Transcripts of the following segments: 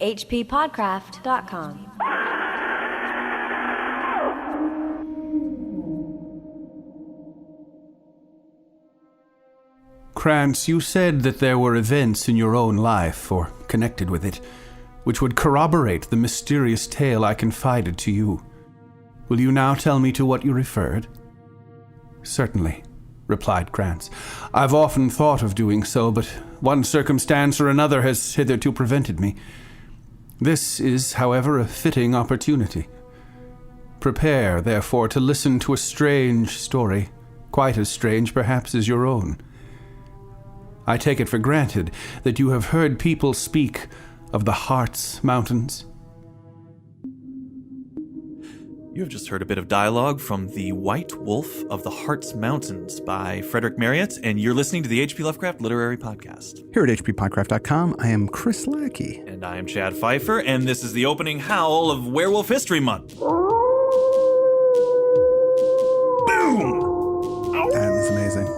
hppodcraft.com. Krantz, you said that there were events in your own life, or connected with it, which would corroborate the mysterious tale I confided to you. Will you now tell me to what you referred? Certainly, replied Krantz. I've often thought of doing so, but one circumstance or another has hitherto prevented me. This is, however, a fitting opportunity. Prepare, therefore, to listen to a strange story, quite as strange, perhaps, as your own. I take it for granted that you have heard people speak of the Hartz Mountains. You have just heard a bit of dialogue from The White Wolf of the Hartz Mountains by Frederick Marryat, and you're listening to the H.P. Lovecraft Literary Podcast. Here at hppodcraft.com, I am Chris Lackey. And I am Chad Pfeiffer, and this is the opening howl of Werewolf History Month. Boom! That is amazing.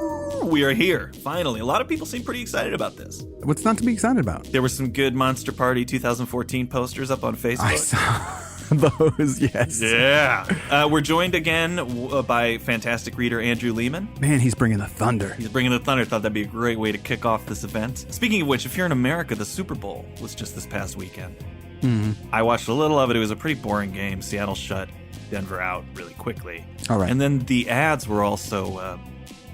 We are here, finally. A lot of people seem pretty excited about this. What's not to be excited about? There were some good Monster Party 2014 posters up on Facebook. I saw those, yes. Yeah. We're joined again by fantastic reader Andrew Lehman. Man, he's bringing the thunder. He's bringing the thunder. Thought that'd be a great way to kick off this event. Speaking of which, if you're in America, the Super Bowl was just this past weekend. Mm-hmm. I watched a little of it. It was a pretty boring game. Seattle shut Denver out really quickly. All right. And then the ads were also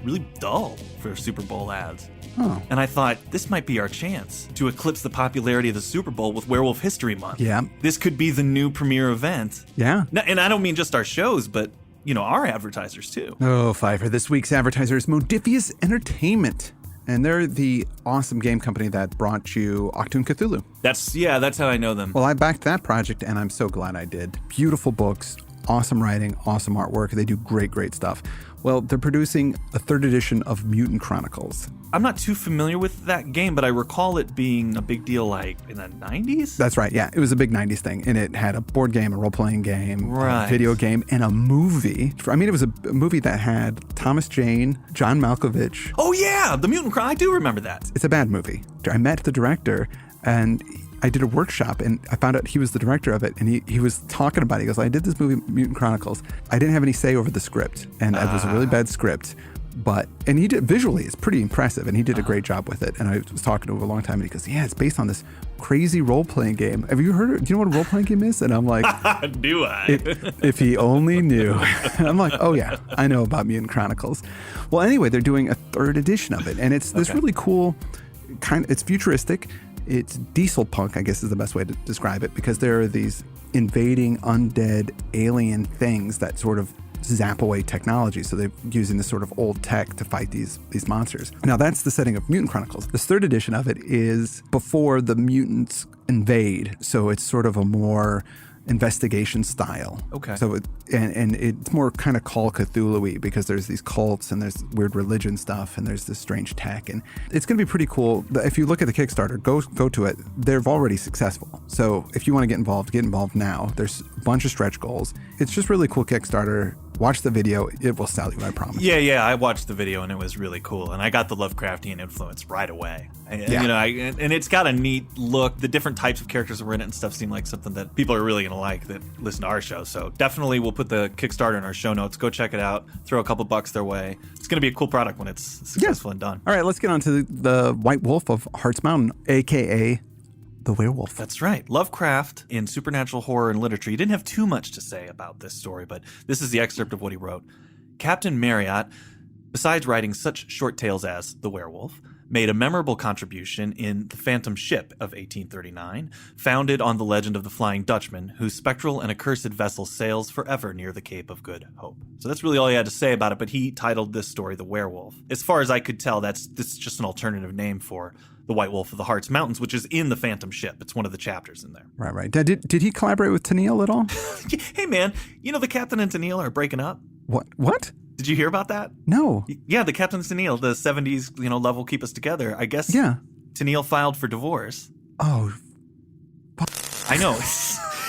really dull for Super Bowl ads. Oh. And I thought, this might be our chance to eclipse the popularity of the Super Bowl with Werewolf History Month. Yeah. This could be the new premier event. Yeah. And I don't mean just our shows, but, you know, our advertisers too. Oh, Pfeiffer, this week's advertiser is Modifius Entertainment. And they're the awesome game company that brought you Octoon Cthulhu. That's how I know them. Well, I backed that project, and I'm so glad I did. Beautiful books, awesome writing, awesome artwork. They do great, great stuff. Well, they're producing a third edition of Mutant Chronicles. I'm not too familiar with that game, but I recall it being a big deal like in the 90s? That's right, yeah. It was a big 90s thing, and it had a board game, a role-playing game, right, a video game, and a movie. I mean, it was a movie that had Thomas Jane, John Malkovich. Oh, yeah, the Mutant Chronicles. I do remember that. It's a bad movie. I met the director, and I did a workshop, and I found out he was the director of it, and he was talking about it. He goes, I did this movie, Mutant Chronicles. I didn't have any say over the script, and it was a really bad script. And he did, visually, it's pretty impressive, and he did a great job with it. And I was talking to him a long time, and he goes, yeah, it's based on this crazy role-playing game. Have you heard it? Do you know what a role-playing game is? And I'm like, do I? If he only knew. I'm like, oh yeah, I know about Mutant Chronicles. Well, anyway, they're doing a third edition of it, and it's this really cool it's futuristic. It's diesel punk, I guess is the best way to describe it, because there are these invading undead alien things that sort of zap away technology. So they're using this sort of old tech to fight these monsters. Now that's the setting of Mutant Chronicles. This third edition of it is before the mutants invade. So it's sort of a more investigation style. Okay. So and it's more kind of Call Cthulhu-y, because there's these cults and there's weird religion stuff and there's this strange tech, and it's going to be pretty cool. If you look at the Kickstarter, go to it. They're already successful. So if you want to get involved now. There's a bunch of stretch goals. It's just really cool Kickstarter. Watch the video. It will sell you, I promise. Yeah, I watched the video and it was really cool. And I got the Lovecraftian influence right away. Yeah. You know, and it's got a neat look. The different types of characters that were in it and stuff seem like something that people are really going to like that listen to our show. So definitely we'll put the Kickstarter in our show notes. Go check it out. Throw a couple bucks their way. It's going to be a cool product when it's successful and done. All right, let's get on to the White Wolf of Hartz Mountain, a.k.a. the werewolf. That's right. Lovecraft, in supernatural horror and literature, he didn't have too much to say about this story, but this is the excerpt of what he wrote. Captain Marryat, besides writing such short tales as The Werewolf, made a memorable contribution in The Phantom Ship of 1839, founded on the legend of the Flying Dutchman, whose spectral and accursed vessel sails forever near the Cape of Good Hope. So that's really all he had to say about it, but he titled this story The Werewolf. As far as I could tell, this is just an alternative name for The White Wolf of the Hartz Mountains, which is in The Phantom Ship. It's one of the chapters in there. Right. Did he collaborate with Tennille at all? Hey, man, you know the captain and Tennille are breaking up? What? Did you hear about that? No. Yeah, the captain and Tennille, the 70s, Love Will Keep Us Together. I guess yeah. Tennille filed for divorce. Oh. I know.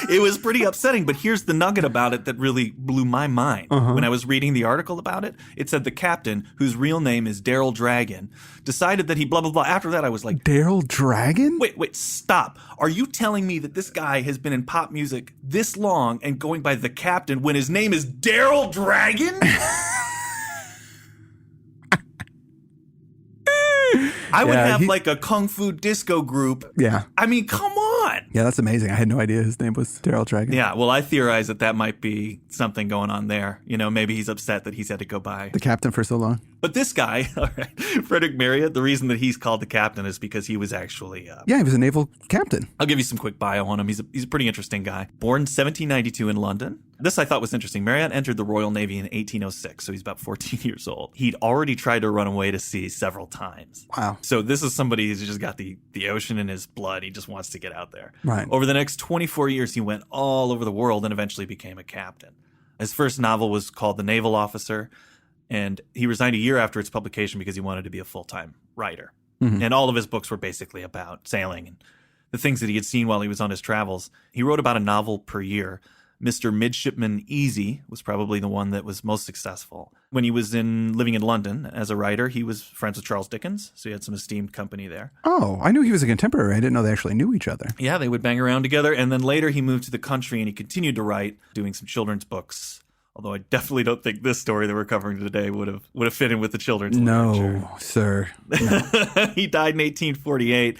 It was pretty upsetting, but here's the nugget about it that really blew my mind. When I was reading the article about it, it said the captain, whose real name is Daryl Dragon, decided that he blah, blah, blah. After that, I was like... Daryl Dragon? Wait, stop. Are you telling me that this guy has been in pop music this long and going by the captain when his name is Daryl Dragon? I would have like a kung fu disco group. Yeah. I mean, come on. Yeah, that's amazing. I had no idea his name was Daryl Dragon. Yeah, well, I theorize that might be something going on there. You know, maybe he's upset that he's had to go by the captain for so long. But this guy, all right, Frederick Marryat, the reason that he's called the captain is because he was actually... he was a naval captain. I'll give you some quick bio on him. He's a pretty interesting guy. Born 1792 in London. This I thought was interesting. Marryat entered the Royal Navy in 1806, so he's about 14 years old. He'd already tried to run away to sea several times. Wow. So this is somebody who's just got the ocean in his blood. He just wants to get out there. Right. Over the next 24 years, he went all over the world and eventually became a captain. His first novel was called The Naval Officer, and he resigned a year after its publication because he wanted to be a full-time writer. Mm-hmm. And all of his books were basically about sailing and the things that he had seen while he was on his travels. He wrote about a novel per year. Mr. Midshipman Easy was probably the one that was most successful. When he was living in London as a writer, he was friends with Charles Dickens, so he had some esteemed company there. Oh, I knew he was a contemporary. I didn't know they actually knew each other. Yeah, they would bang around together, and then later he moved to the country and he continued to write, doing some children's books. Although I definitely don't think this story that we're covering today would have fit in with the children's literature. No, sir. No. He died in 1848.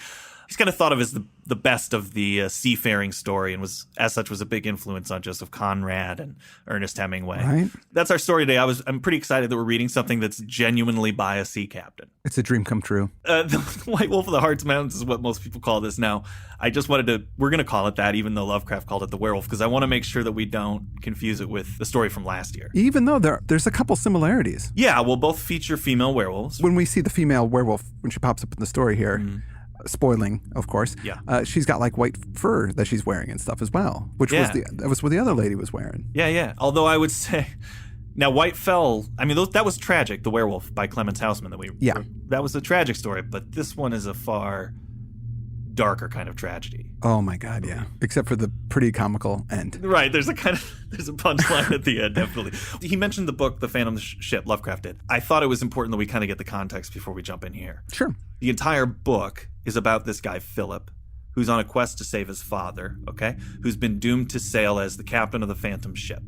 He's kind of thought of as the best of the seafaring story, and was a big influence on Joseph Conrad and Ernest Hemingway. Right. That's our story today. I'm pretty excited that we're reading something that's genuinely by a sea captain. It's a dream come true. The White Wolf of the Hartz Mountains is what most people call this now. I just we're going to call it that, even though Lovecraft called it the Werewolf, because I want to make sure that we don't confuse it with the story from last year. Even though there's a couple similarities. Yeah, we'll both feature female werewolves. When we see the female werewolf, when she pops up in the story here, spoiling, of course. Yeah. She's got like white fur that she's wearing and stuff as well, which was what the other lady was wearing. Yeah. Although I would say, now White Fell. I mean, that was tragic. The Werewolf by Clemens Hausman that was a tragic story, but this one is a far darker kind of tragedy. Oh my God, yeah. Except for the pretty comical end. Right. There's a punchline at the end, definitely. He mentioned the book, The Phantom Ship, Lovecraft did. I thought it was important that we kind of get the context before we jump in here. Sure. The entire book is about this guy, Philip, who's on a quest to save his father, okay? Who's been doomed to sail as the captain of the Phantom Ship.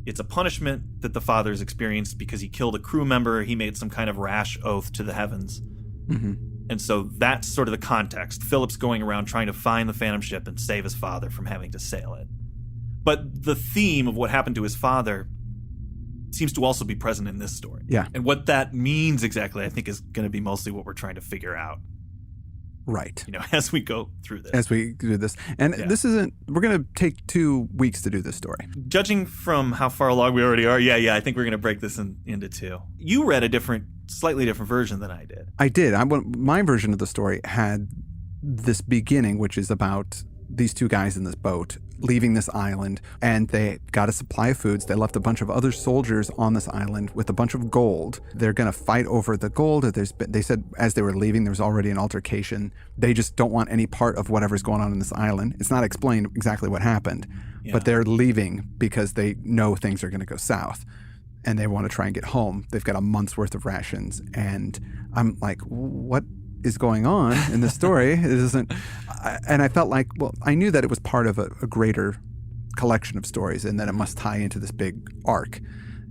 It's a punishment that the father's experienced because he killed a crew member. He made some kind of rash oath to the heavens. Mm-hmm. And so that's sort of the context. Philip's going around trying to find the Phantom Ship and save his father from having to sail it. But the theme of what happened to his father seems to also be present in this story. Yeah. And what that means exactly, I think, is going to be mostly what we're trying to figure out. Right. As we go through this. As we do this. And we're going to take 2 weeks to do this story. Judging from how far along we already are, I think we're going to break this into 2. You read a slightly different version than I did. I did. My version of the story had this beginning, which is about these 2 guys in this boat leaving this island, and they got a supply of foods. They left a bunch of other soldiers on this island with a bunch of gold. They're going to fight over the gold. They said as they were leaving, there was already an altercation. They just don't want any part of whatever's going on in this island. It's not explained exactly what happened, but they're leaving because they know things are going to go south. And they want to try and get home. They've got a month's worth of rations. And I'm like, what is going on in this story? It isn't. And I felt like, well, I knew that it was part of a greater collection of stories and that it must tie into this big arc.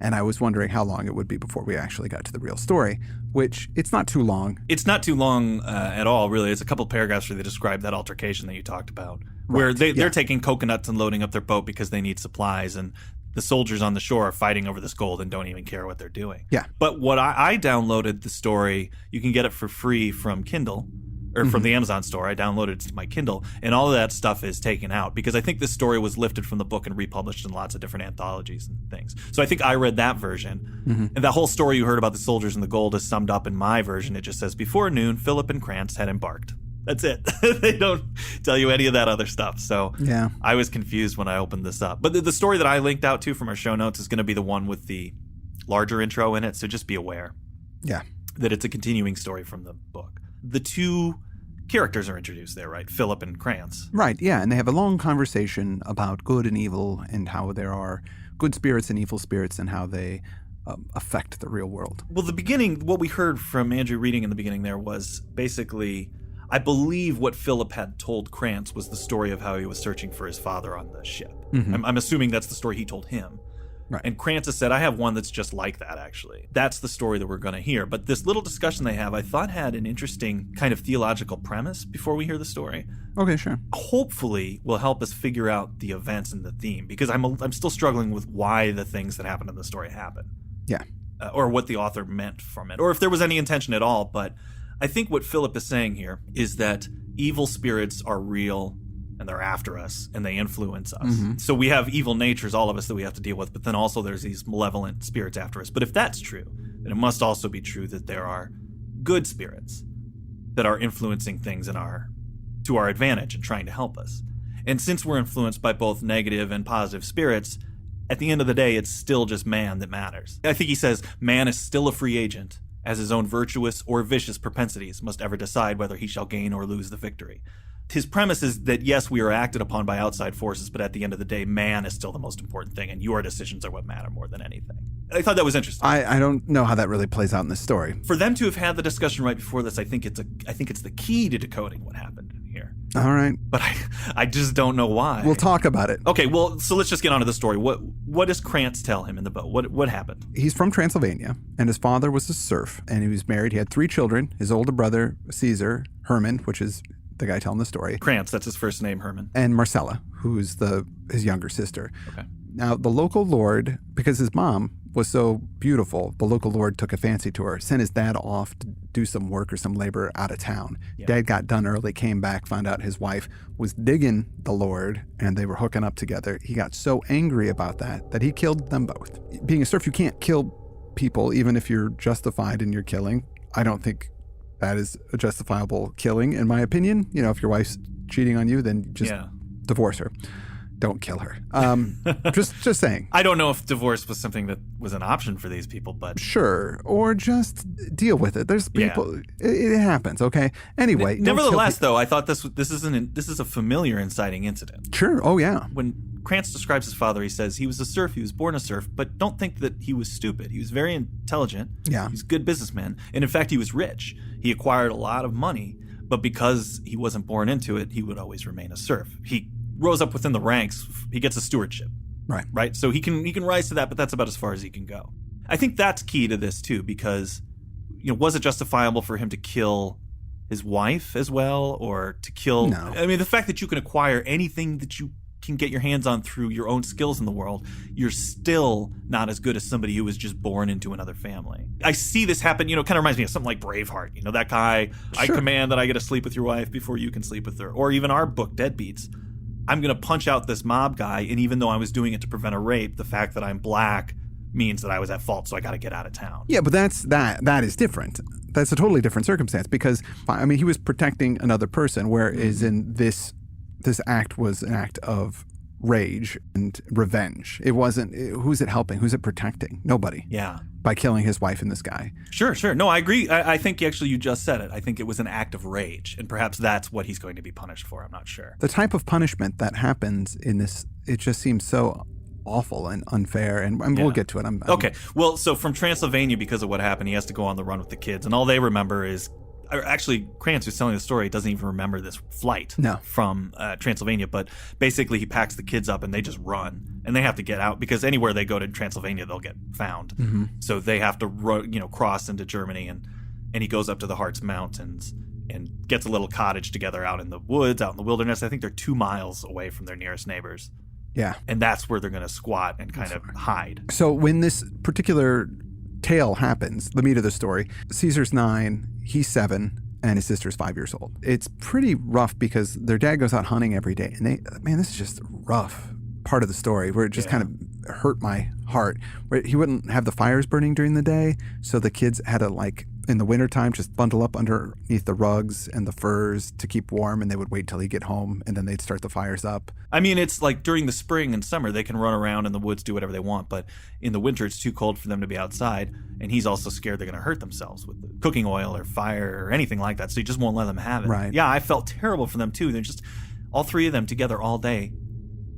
And I was wondering how long it would be before we actually got to the real story, which it's not too long. It's not too long at all, really. It's a couple paragraphs where they describe that altercation that you talked about, where they're taking coconuts and loading up their boat because they need supplies, and the soldiers on the shore are fighting over this gold and don't even care what they're doing. Yeah. But what I downloaded the story, you can get it for free from Kindle, or from the Amazon store. I downloaded it to my Kindle, and all of that stuff is taken out because I think this story was lifted from the book and republished in lots of different anthologies and things. So I think I read that version. And that whole story you heard about the soldiers and the gold is summed up in my version. It just says, before noon, Philip and Krantz had embarked. That's it. They don't tell you any of that other stuff. So I was confused when I opened this up. But the story that I linked out to from our show notes is going to be the one with the larger intro in it. So just be aware that it's a continuing story from the book. The 2 characters are introduced there, right? Philip and Krantz. Right, yeah, and they have a long conversation about good and evil and how there are good spirits and evil spirits and how they affect the real world. Well, the beginning, what we heard from Andrew reading in the beginning there was basically, I believe what Philip had told Krantz was the story of how he was searching for his father on the ship. Mm-hmm. I'm assuming that's the story he told him. Right. And Krantz has said, I have one that's just like that, actually. That's the story that we're going to hear. But this little discussion they have, I thought had an interesting kind of theological premise before we hear the story. Okay, sure. Hopefully will help us figure out the events and the theme, because I'm still struggling with why the things that happen in the story happen. Yeah. Or what the author meant from it, or if there was any intention at all. But I think what Philip is saying here is that evil spirits are real, and they're after us, and they influence us. Mm-hmm. So we have evil natures, all of us, that we have to deal with, but then also there's these malevolent spirits after us. But if that's true, then it must also be true that there are good spirits that are influencing things to our advantage and trying to help us. And since we're influenced by both negative and positive spirits, at the end of the day, it's still just man that matters. I think he says, man is still a free agent, as his own virtuous or vicious propensities must ever decide whether he shall gain or lose the victory. His premise is that, yes, we are acted upon by outside forces, but at the end of the day, man is still the most important thing, and your decisions are what matter more than anything. I thought that was interesting. I don't know how that really plays out in this story. For them to have had the discussion right before this, I think it's the key to decoding what happened here. All right. But I just don't know why. We'll talk about it. Okay, well, so let's just get on to the story. What does Krantz tell him in the boat? What happened? He's from Transylvania, and his father was a serf, and he was married. He had 3 children. His older brother, Caesar, Herman, which is the guy telling the story. Krantz, that's his first name, Herman. And Marcella, who's his younger sister. Okay. Now, the local lord, because his mom was so beautiful, the local lord took a fancy to her, sent his dad off to do some work or some labor out of town. Yeah. Dad got done early, came back, found out his wife was digging the lord, and they were hooking up together. He got so angry about that he killed them both. Being a serf, you can't kill people even if you're justified in your killing. I don't think that is a justifiable killing, in my opinion. You know, if your wife's cheating on you, then just divorce her. Don't kill her. Just saying. I don't know if divorce was something that was an option for these people, but sure, or just deal with it. There's people. It happens. Okay. Anyway, nevertheless, though, I thought this is a familiar inciting incident. Sure. Oh yeah. When Krantz describes his father, he says he was a serf. He was born a serf, but don't think that he was stupid. He was very intelligent. Yeah. He's a good businessman, and in fact, he was rich. He acquired a lot of money, but because he wasn't born into it, he would always remain a serf. He rose up within the ranks. He gets a stewardship. Right. So he can rise to that, but that's about as far as he can go. I think that's key to this too, because was it justifiable for him to kill his wife as well, or to kill? No. I mean, the fact that you can acquire anything that you can get your hands on through your own skills in the world, you're still not as good as somebody who was just born into another family. I see this happen, kind of reminds me of something like Braveheart. That guy, sure. I command that I get to sleep with your wife before you can sleep with her. Or even our book, Deadbeats. I'm going to punch out this mob guy, and even though I was doing it to prevent a rape, the fact that I'm black means that I was at fault, so I got to get out of town. Yeah, but that is different. That's a totally different circumstance, because, I mean, he was protecting another person, whereas in this act was an act of rage and revenge. It wasn't, who's it helping? Who's it protecting? Nobody. Yeah. By killing his wife and this guy. Sure. No, I agree. I think actually you just said it. I think it was an act of rage, and perhaps that's what he's going to be punished for. I'm not sure. The type of punishment that happens in this, it just seems so awful and unfair, and we'll get to it. Okay. Well, so from Transylvania, because of what happened, he has to go on the run with the kids, and all they remember is, actually, Krantz, who's telling the story, doesn't even remember this flight from Transylvania, but basically he packs the kids up and they just run, and they have to get out because anywhere they go to Transylvania, they'll get found. Mm-hmm. So they have to cross into Germany, and he goes up to the Hartz Mountains and gets a little cottage together out in the woods, out in the wilderness. I think they're 2 miles away from their nearest neighbors. Yeah. And that's where they're going to squat and kind of hide. So when this particular tale happens, the meat of the story, Caesar's 9, he's 7, and his sister's 5 years old. It's pretty rough because their dad goes out hunting every day, and this is just a rough part of the story where it just kind of hurt my heart, where he wouldn't have the fires burning during the day, so the kids had to in the wintertime just bundle up underneath the rugs and the furs to keep warm, and they would wait till he'd get home, and then they'd start the fires up. I mean, it's like during the spring and summer, they can run around in the woods, do whatever they want, but in the winter, it's too cold for them to be outside, and he's also scared they're going to hurt themselves with the cooking oil or fire or anything like that, so he just won't let them have it. Right. Yeah, I felt terrible for them, too. They're just, all three of them together all day,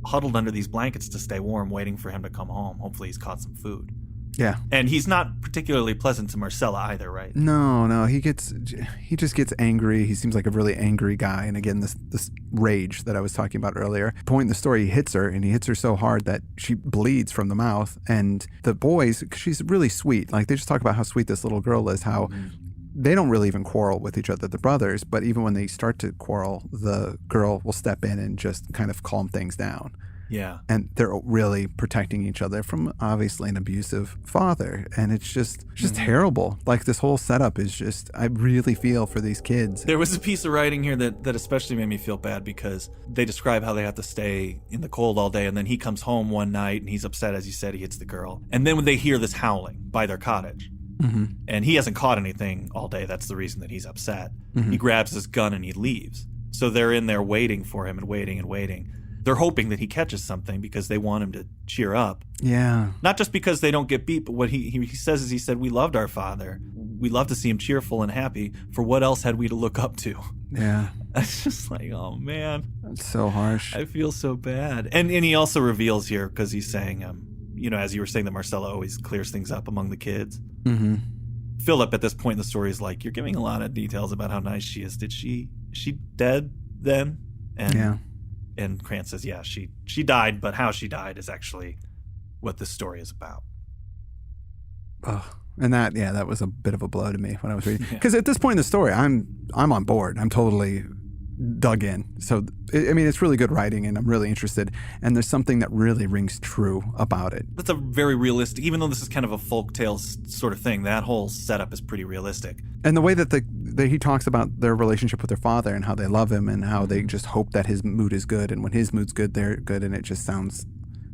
huddled under these blankets to stay warm, waiting for him to come home. Hopefully he's caught some food. Yeah. And he's not particularly pleasant to Marcella either, right? No, he just gets angry. He seems like a really angry guy. And again, this rage that I was talking about earlier. Point in the story, he hits her, and he hits her so hard that she bleeds from the mouth. And the boys, she's really sweet. Like, they just talk about how sweet this little girl is, how they don't really even quarrel with each other, the brothers, but even when they start to quarrel, the girl will step in and just kind of calm things down. Yeah. And they're really protecting each other from obviously an abusive father. And it's just terrible. Like, this whole setup is just, I really feel for these kids. There was a piece of writing here that especially made me feel bad because they describe how they have to stay in the cold all day, and then he comes home one night and he's upset, as you said, he hits the girl. And then when they hear this howling by their cottage, and he hasn't caught anything all day, that's the reason that he's upset. He grabs his gun and he leaves. So they're in there waiting for him and waiting and waiting. They're hoping that he catches something because they want him to cheer up. Yeah. Not just because they don't get beat, but what he says is, he said, we loved our father. We love to see him cheerful and happy. For what else had we to look up to? Yeah. It's just like, oh, man. It's so harsh. I feel so bad. And he also reveals here, because he's saying, as you were saying, that Marcella always clears things up among the kids. Philip, at this point in the story, is like, you're giving a lot of details about how nice she is. Is she dead then? And yeah. And Krantz says, yeah, she died, but how she died is actually what this story is about. Oh, and that was a bit of a blow to me when I was reading. Because at this point in the story, I'm on board. I'm totally dug in. So, I mean, it's really good writing, and I'm really interested. And there's something that really rings true about it. That's a very realistic, even though this is kind of a folktale sort of thing, that whole setup is pretty realistic. And the way that he talks about their relationship with their father and how they love him and how they just hope that his mood is good. And when his mood's good, they're good. And it just sounds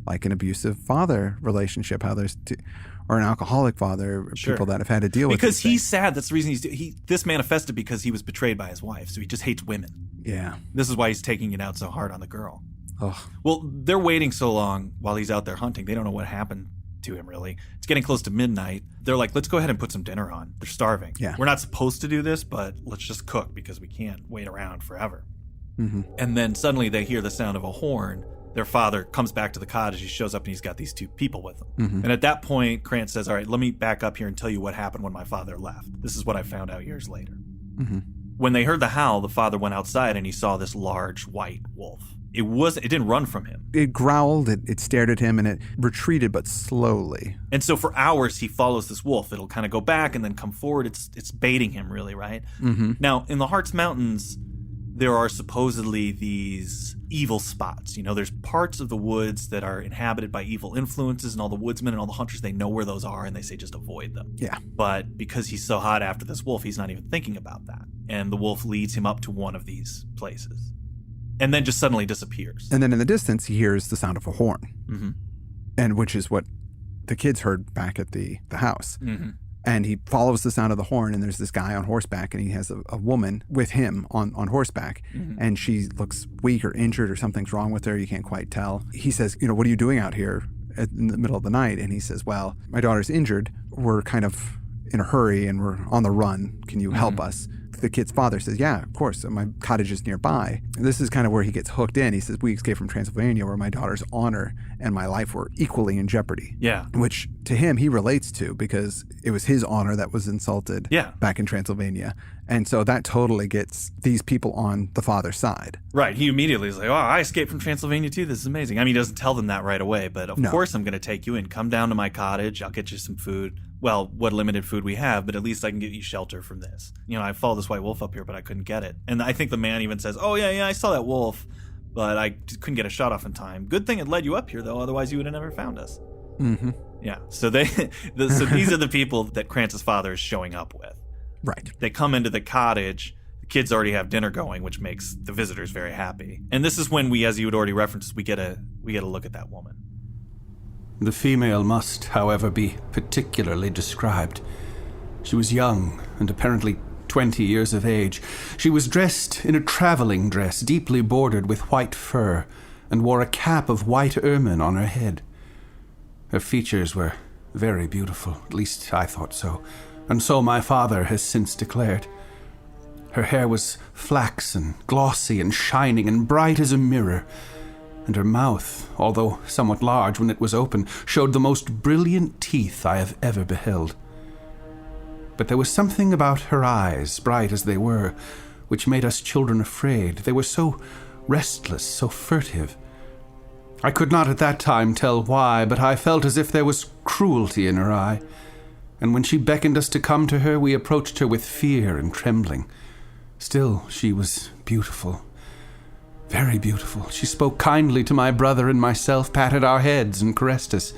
like an abusive father relationship, how there's or an alcoholic father, sure. People that have had to deal with because he's sad. That's the reason this manifested because he was betrayed by his wife. So he just hates women. Yeah. This is why he's taking it out so hard on the girl. Oh. Well, they're waiting so long while he's out there hunting. They don't know what happened to him, really. It's getting close to midnight. They're like, let's go ahead and put some dinner on. They're starving. Yeah. We're not supposed to do this, but let's just cook because we can't wait around forever. Mm-hmm. And then suddenly they hear the sound of a horn. Their father comes back to the cottage. He shows up and he's got these two people with him. Mm-hmm. And at that point, Krantz says, all right, let me back up here and tell you what happened when my father left. This is what I found out years later. Mm-hmm. When they heard the howl, the father went outside and he saw this large white wolf. It didn't run from him. It growled, it stared at him, and it retreated, but slowly. And so for hours, he follows this wolf. It'll kind of go back and then come forward. It's baiting him, really, right? Mm-hmm. Now, in the Hartz Mountains, there are supposedly these evil spots. There's parts of the woods that are inhabited by evil influences, and all the woodsmen and all the hunters, they know where those are, and they say just avoid them. Yeah. But because he's so hot after this wolf, he's not even thinking about that. And the wolf leads him up to one of these places. And then just suddenly disappears. And then in the distance, he hears the sound of a horn, mm-hmm. and which is what the kids heard back at the house. Mm-hmm. And he follows the sound of the horn, and there's this guy on horseback, and he has a woman with him on horseback, mm-hmm. and she looks weak or injured or something's wrong with her. You can't quite tell. He says, what are you doing out here in the middle of the night? And he says, well, my daughter's injured. We're kind of in a hurry, and we're on the run. Can you help mm-hmm. us? The kid's father says, yeah, of course. My cottage is nearby. And this is kind of where he gets hooked in. He says, we escaped from Transylvania where my daughter's honor and my life were equally in jeopardy. Yeah. Which to him, he relates to because it was his honor that was insulted back in Transylvania. And so that totally gets these people on the father's side. Right. He immediately is like, oh, I escaped from Transylvania too. This is amazing. I mean, he doesn't tell them that right away, but of course I'm going to take you in. Come down to my cottage. I'll get you some food. Well, what limited food we have, but at least I can get you shelter from this. I followed this white wolf up here, but I couldn't get it. And I think the man even says, oh, yeah, I saw that wolf, but I couldn't get a shot off in time. Good thing it led you up here, though. Otherwise, you would have never found us. Mm-hmm. Yeah. So these are the people that Krantz's father is showing up with. Right. They come into the cottage. The kids already have dinner going, which makes the visitors very happy. And this is when we, as you had already referenced, we get a look at that woman. The female must, however, be particularly described. She was young, and apparently 20 years of age. She was dressed in a traveling dress deeply bordered with white fur, and wore a cap of white ermine on her head. Her features were very beautiful, at least I thought so, and so my father has since declared. Her hair was flaxen, glossy and shining and bright as a mirror, and her mouth, although somewhat large when it was open, showed the most brilliant teeth I have ever beheld. But there was something about her eyes, bright as they were, which made us children afraid. They were so restless, so furtive. I could not at that time tell why, but I felt as if there was cruelty in her eye. And when she beckoned us to come to her, we approached her with fear and trembling. Still, she was beautiful. Very beautiful. She spoke kindly to my brother and myself, patted our heads and caressed us.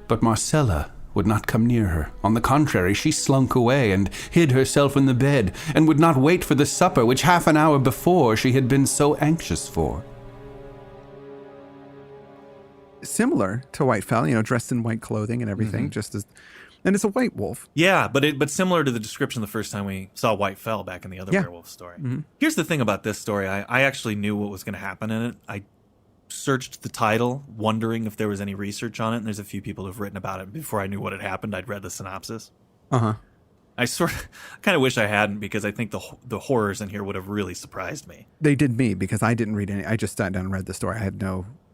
But Marcella would not come near her. On the contrary, she slunk away and hid herself in the bed, and would not wait for the supper which half an hour before she had been so anxious for. Similar to Whitefell, dressed in white clothing and everything, and it's a white wolf. Yeah, but similar to the description the first time we saw Whitefell back in the other werewolf story. Mm-hmm. Here's the thing about this story. I actually knew what was going to happen in it. I searched the title, wondering if there was any research on it, and there's a few people who've written about it. Before I knew what had happened, I'd read the synopsis. Uh-huh. I kind of wish I hadn't, because I think the horrors in here would have really surprised me. They did me, because I didn't read any. I just sat down and read the story.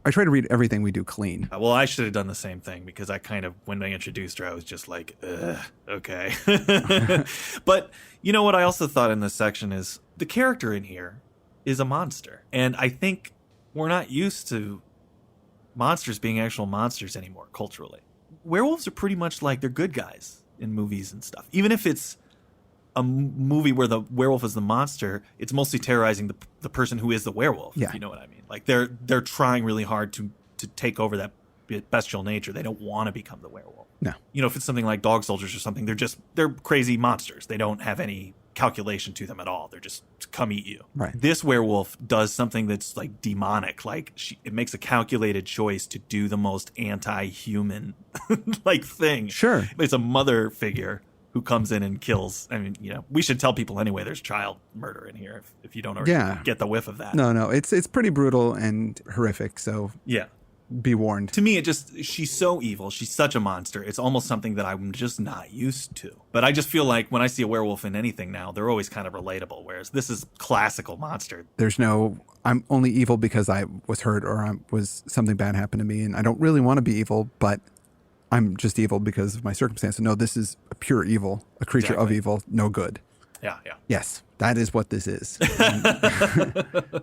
I try to read everything we do clean. Well, I should have done the same thing, because I kind of, when I introduced her, I was just like, ugh, okay. But you know what I also thought in this section is the character in here is a monster. And I think we're not used to monsters being actual monsters anymore culturally. Werewolves are pretty much like they're good guys in movies and stuff. Even if it's a movie where the werewolf is the monster, it's mostly terrorizing the person who is the werewolf, if you know what I mean. Like they're trying really hard to take over that bestial nature. They don't want to become the werewolf. No. If it's something like Dog Soldiers or something, they're crazy monsters. They don't have any calculation to them at all. They're just come eat you. Right. This werewolf does something that's like demonic. Like it makes a calculated choice to do the most anti-human like thing. Sure. It's a mother figure who comes in and kills. I mean, we should tell people anyway, there's child murder in here if you don't already get the whiff of that. No, it's pretty brutal and horrific, so yeah, be warned. To me, she's so evil. She's such a monster. It's almost something that I'm just not used to. But I just feel like when I see a werewolf in anything now, they're always kind of relatable, whereas this is classical monster. There's no, I'm only evil because I was hurt or something bad happened to me, and I don't really want to be evil, but I'm just evil because of my circumstance. No, this is a pure evil, a creature of evil, no good. Yeah. Yes, that is what this is.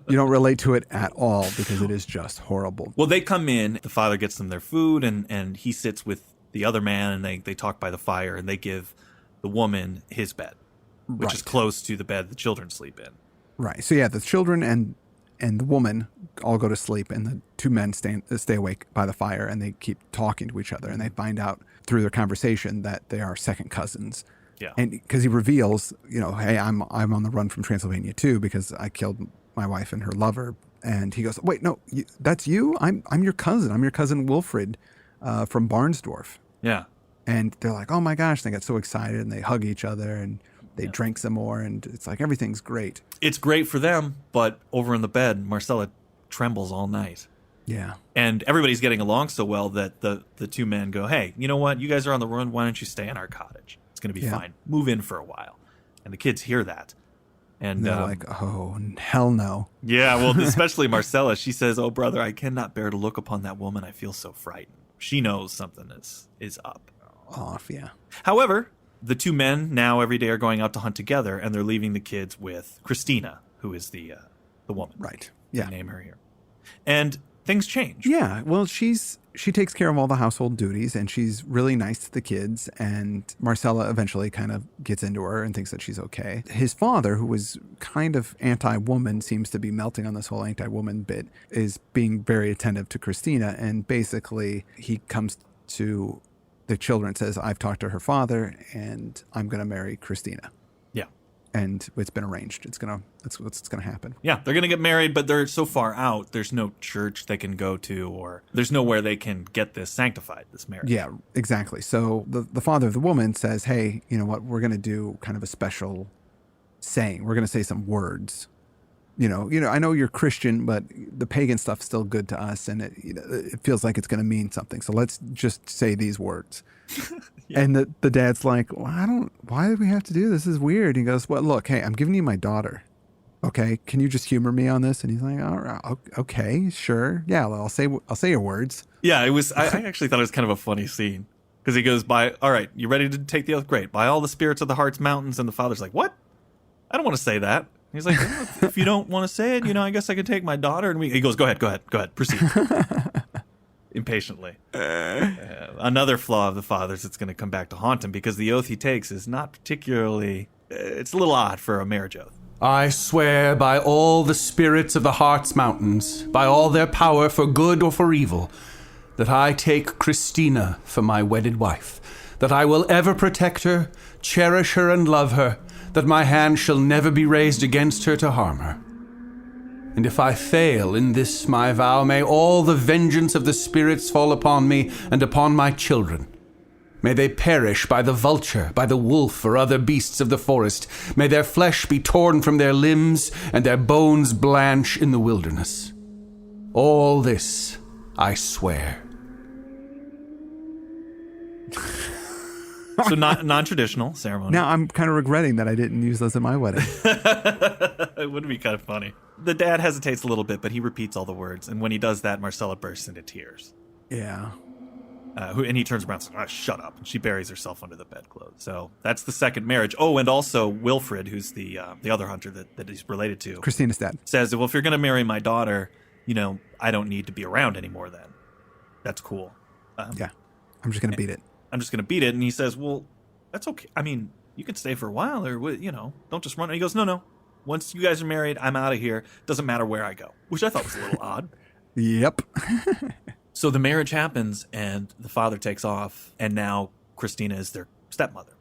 You don't relate to it at all because it is just horrible. Well, they come in, the father gets them their food, and he sits with the other man, and they talk by the fire, and they give the woman his bed, which is close to the bed the children sleep in. Right. So yeah, the children and the woman all go to sleep, and the two men stay awake by the fire, and they keep talking to each other, and they find out through their conversation that they are second cousins. Yeah. And because he reveals, hey, I'm on the run from Transylvania too because I killed my wife and her lover. And he goes, wait, no, that's you? I'm your cousin. I'm your cousin Wilfred from Barnsdorf. Yeah. And they're like, oh my gosh, they get so excited, and they hug each other, and they drink some more, and it's like everything's great. It's great for them, but over in the bed, Marcella trembles all night. Yeah. And everybody's getting along so well that the two men go, hey, you know what? You guys are on the run. Why don't you stay in our cottage? It's going to be fine. Move in for a while. And the kids hear that. And they're like, oh, hell no. Yeah, well, especially Marcella. She says, oh, brother, I cannot bear to look upon that woman. I feel so frightened. She knows something is up. Off, yeah. However, the two men now every day are going out to hunt together, and they're leaving the kids with Christina, who is the woman. Right. Yeah. They name her here. And things change. Yeah. Well, she takes care of all the household duties, and she's really nice to the kids, and Marcella eventually kind of gets into her and thinks that she's okay. His father, who was kind of anti-woman, seems to be melting on this whole anti-woman bit, is being very attentive to Christina, and basically he comes to the children, says, I've talked to her father, and I'm going to marry Christina. Yeah. and it's been arranged. That's what's gonna happen. Yeah, they're gonna get married, but they're so far out. There's no church they can go to, or there's nowhere they can get this sanctified, this marriage. Yeah, exactly. So the father of the woman says, "Hey, you know what? We're gonna do kind of a special saying. We're gonna say some words. You know. I know you're Christian, but the pagan stuff's still good to us, and it feels like it's gonna mean something. So let's just say these words." Yeah. And the dad's like, well, why do we have to do this? This is weird. He goes, well, look, hey, I'm giving you my daughter. Okay. Can you just humor me on this? And he's like, all right, okay, sure. Yeah. Well, I'll say your words. Yeah. It was, I actually thought it was kind of a funny scene because he goes all right, you ready to take the oath? Great. By all the spirits of the Hartz mountains. And the father's like, what? I don't want to say that. He's like, well, if you don't want to say it, I guess I can take my daughter. And he goes, go ahead, proceed. Impatiently. Another flaw of the father's that's going to come back to haunt him because the oath he takes is not particularly... it's a little odd for a marriage oath. I swear by all the spirits of the Hartz mountains, by all their power for good or for evil, that I take Christina for my wedded wife, that I will ever protect her, cherish her, and love her, that my hand shall never be raised against her to harm her. And if I fail in this my vow, may all the vengeance of the spirits fall upon me and upon my children. May they perish by the vulture, by the wolf, or other beasts of the forest. May their flesh be torn from their limbs, and their bones blanch in the wilderness. All this I swear. So non-traditional ceremony. Now I'm kind of regretting that I didn't use those at my wedding. It would be kind of funny. The dad hesitates a little bit, but he repeats all the words. And when he does that, Marcella bursts into tears. Yeah. And he turns around and says, shut up. And she buries herself under the bedclothes. So that's the second marriage. Oh, and also Wilfred, who's the other hunter that he's related to. Christina's dad. Says, well, if you're going to marry my daughter, I don't need to be around anymore then. That's cool. Yeah. I'm just going to beat it. I'm just going to beat it. And he says, well, that's okay. I mean, you can stay for a while or, don't just run. And he goes, no. Once you guys are married, I'm out of here. Doesn't matter where I go, which I thought was a little odd. Yep. So the marriage happens and the father takes off. And now Christina is their stepmother.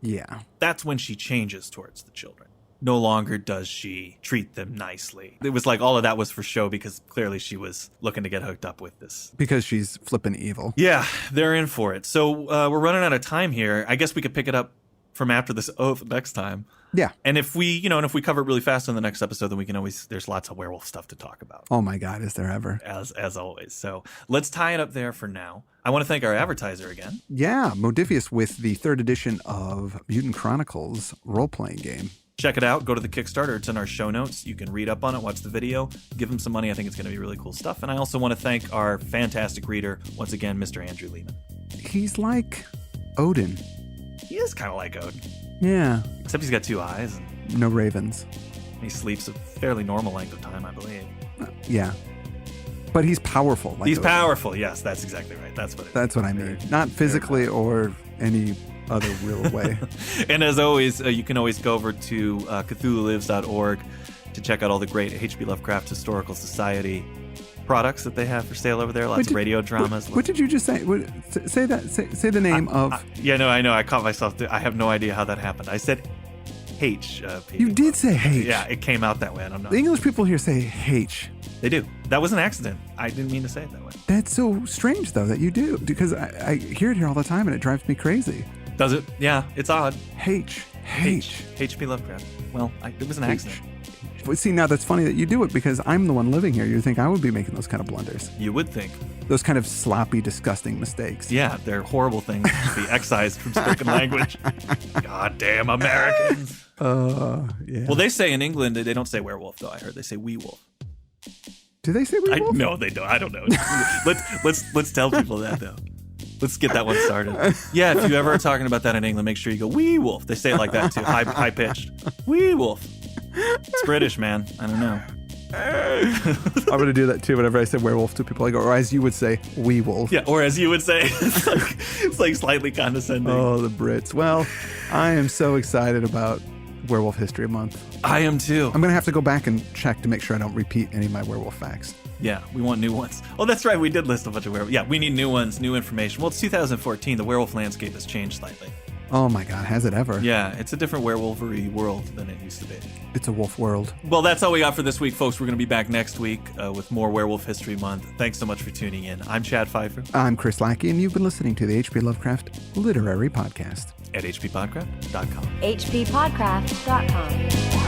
Yeah. That's when she changes towards the children. No longer does she treat them nicely. It was like all of that was for show because clearly she was looking to get hooked up with this. Because she's flipping evil. Yeah, they're in for it. So we're running out of time here. I guess we could pick it up from after this oath next time. Yeah. And if we cover it really fast in the next episode, then we can always, there's lots of werewolf stuff to talk about. Oh my God, is there ever? As always. So let's tie it up there for now. I want to thank our advertiser again. Yeah, Modifius with the 3rd edition of Mutant Chronicles role-playing game. Check it out. Go to the Kickstarter. It's in our show notes. You can read up on it, watch the video, give them some money. I think it's going to be really cool stuff. And I also want to thank our fantastic reader, once again, Mr. Andrew Lehman. He's like Odin. He is kind of like Odin. Yeah. Except he's got 2 eyes. And no ravens. He sleeps a fairly normal length of time, I believe. Yeah. But he's powerful. Like he's Odin. Powerful. Yes, that's exactly right. That's what I mean. Not physically or any other real way. And as always, you can always go over to CthulhuLives.org to check out all the great H.P. Lovecraft Historical Society products that they have for sale over there. Lots of radio dramas. What did you just say? Say the name of... Yeah, no, I know. I caught myself. I have no idea how that happened. I said H. You did say H. Yeah, it came out that way. I don't know. The English people here say H. They do. That was an accident. I didn't mean to say it that way. That's so strange, though, that you do. Because I hear it here all the time, and it drives me crazy. Does it? Yeah, it's odd. H.P. Lovecraft. Well, it was an accident. See, now that's funny that you do it because I'm the one living here. You think I would be making those kind of blunders. You would think. Those kind of sloppy, disgusting mistakes. Yeah, they're horrible things to be excised from spoken language. Goddamn Americans. Yeah. Well, they say in England, they don't say werewolf, though. I heard they say wee-wolf. Do they say werewolf? No, they don't. I don't know. Let's tell people that, though. Let's get that one started. Yeah, if you ever are talking about that in England, make sure you go, wee wolf. They say it like that, too. High pitched. Wee wolf. It's British, man. I don't know. I'm going to do that, too. Whenever I say werewolf to people, I go, or as you would say, wee wolf. Yeah, or as you would say. It's like slightly condescending. Oh, the Brits. Well, I am so excited about Werewolf History Month. I am, too. I'm going to have to go back and check to make sure I don't repeat any of my werewolf facts. Yeah, we want new ones. Oh, that's right. We did list a bunch of werewolves. Yeah, we need new ones, new information. Well, it's 2014. The werewolf landscape has changed slightly. Oh my God, has it ever? Yeah, it's a different werewolfery world than it used to be. It's a wolf world. Well, that's all we got for this week, folks. We're going to be back next week with more Werewolf History Month. Thanks so much for tuning in. I'm Chad Pfeiffer. I'm Chris Lackey, and you've been listening to the H.P. Lovecraft Literary Podcast. At hppodcraft.com. hppodcraft.com.